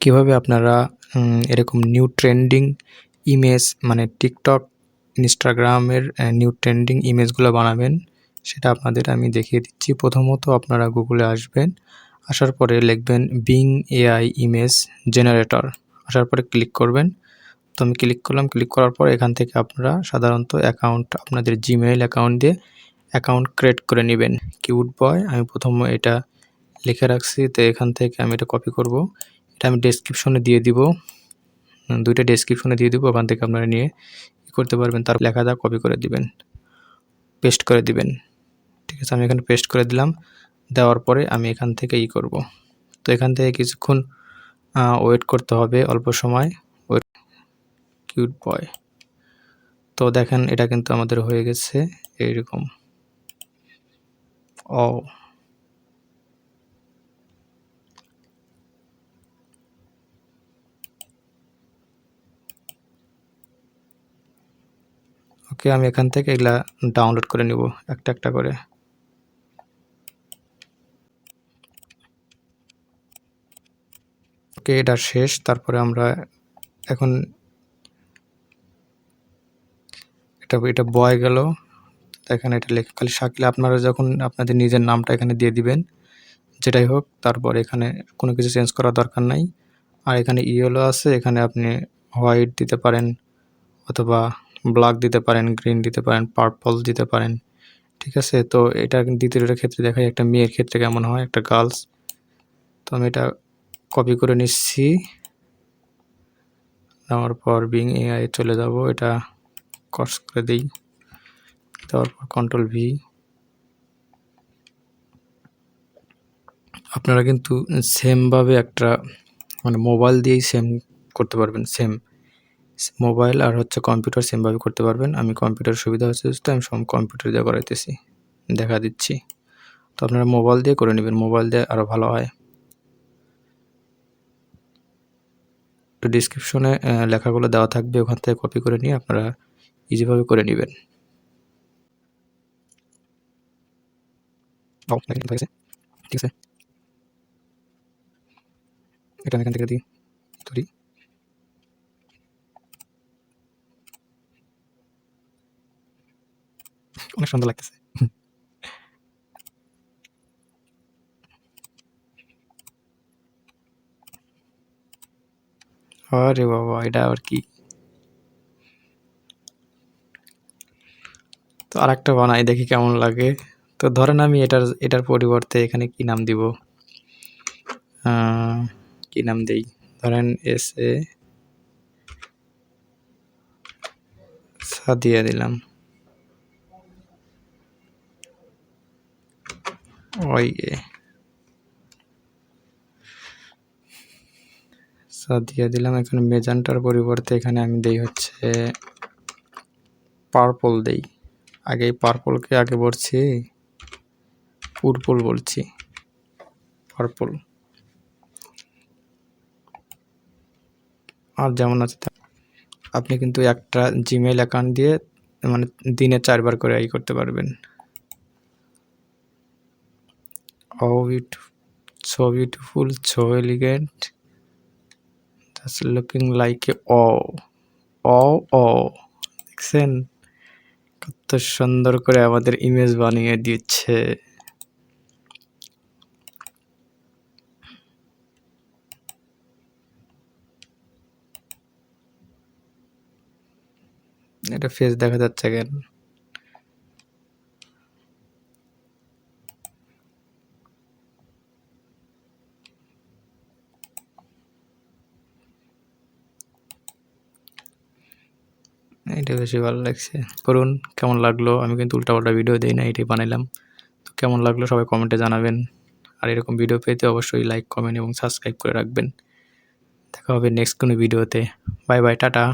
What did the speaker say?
কিভাবে আপনারা এরকম নিউ ট্রেন্ডিং ইমেজ মানে টিকটক, ইনস্টাগ্রামের নিউ ট্রেন্ডিং ইমেজগুলো বানাবেন সেটা আপনাদের আমি দেখিয়ে দিচ্ছি। প্রথমত আপনারা গুগলে আসবেন, আসার পরে লিখবেন বিং এআই ইমেজ জেনারেটর, আসার পরে ক্লিক করবেন। তো আমি ক্লিক করলাম, ক্লিক করার পর এখান থেকে আপনারা সাধারণত অ্যাকাউন্ট আপনাদের জিমেইল অ্যাকাউন্ট দিয়ে অ্যাকাউন্ট ক্রিয়েট করে নেবেন। কিউট বয় আমি প্রথমে এটা লিখে রাখছি, তো এখান থেকে আমি এটা কপি করব, এটা আমি ডেসক্রিপশনে দিয়ে দিব, দুইটা ডেসক্রিপশনে দিয়ে দিব, ওখান থেকে আপনারা নিয়ে করতে পারবেন। তার লেখাটা কপি করে দিবেন, পেস্ট করে দিবেন। ঠিক আছে, আমি এখানে পেস্ট করে দিলাম। দেওয়ার পরে আমি এখান থেকে করব, তো এখান থেকে কিছুক্ষণ ওয়েট করতে হবে, অল্প সময় ওয়েট। কিউট বয়, তো দেখেন এটা কিন্তু আমাদের হয়ে গেছে এইরকম। ওকে, আমি এখান থেকে এগুলা ডাউনলোড করে নিব একটা একটা করে। ওকে, এটা শেষ। তারপরে আমরা এখন এটা বয় গেল, এখানে এটা লেখা খালি শাকিল। আপনারা যখন আপনাদের নিজের নামটা এখানে দিয়ে দিবেন, যেটাই হোক, তারপর এখানে কোনো কিছু চেঞ্জ করার দরকার নাই। আর এখানে ইয়েলো আছে, এখানে আপনি হোয়াইট দিতে পারেন, অথবা ব্ল্যাক দিতে পারেন, গ্রিন দিতে পারেন, পার্পল দিতে পারেন। ঠিক আছে, তো এটা দ্বিতীয়টার ক্ষেত্রে দেখাই একটা মেয়ের ক্ষেত্রে কেমন হয়, একটা গার্লস। তো আমি এটা কপি করে নিচ্ছি, নেওয়ার পর বিং এআই চলে যাব, এটা কস করে দিই, দেওয়ার পর কন্ট্রোল ভি। আপনারা কিন্তু সেমভাবে একটা মানে মোবাইল দিয়েই সেম করতে পারবেন, সেম মোবাইল আর হচ্ছে কম্পিউটার সেমভাবে করতে পারবেন। আমি কম্পিউটার সুবিধা হচ্ছে তো আমি সব কম্পিউটার দিয়ে করাইতেছি, দেখা দিচ্ছি। তো আপনারা মোবাইল দিয়ে করে নেবেন, মোবাইল দিয়ে আরও ভালো হয়। তো ডিসক্রিপশনে লেখাগুলো দেওয়া থাকবে, ওখান থেকে কপি করে নিয়ে আপনারা ইজিভাবে করে নেবেন। ঠিক আছে, এটা আমি এখান থেকে দিই ধরি। অনেক সুন্দর লাগতেছে। আরে বাবা, এটা আবার কি? তো আরেকটা বানাই, দেখি কেমন লাগে। তো ধরেন আমি এটার পরিবর্তে এখানে কি নাম দিব, কি নাম দেই, ধরেন সাদিয়া দিলাম, সাদিয়া দিলাম। এখানে মেজান্টার পরিবর্তে এখানে আমি দেই হচ্ছে পার্পল দেই। আগে পার্পলকে আগে বলছি, পুরপল বলছি, পার্পল। আর যেমন আছে আপনি কিন্তু একটা জিমেইল অ্যাকাউন্ট দিয়ে মানে দিনে 4 বার করে করতে পারবেন। So beautiful, so elegant, that's looking like দেখছেন কত সুন্দর করে আমাদের ইমেজ বানিয়ে দিচ্ছে। এটা ফেস দেখা যাচ্ছে কেন? এটা বেশি ভালো লাগছে। করুন, কেমন লাগলো? আমি কিন্তু উল্টাপাল্টা ভিডিও দেই না, এটাই বানাইলাম। তো কেমন লাগলো সবাই কমেন্টে জানাবেন। আর এরকম ভিডিও পেতে অবশ্যই লাইক, কমেন্ট এবং সাবস্ক্রাইব করে রাখবেন। দেখা হবে নেক্সট কোনো ভিডিওতে। Bye bye, tata.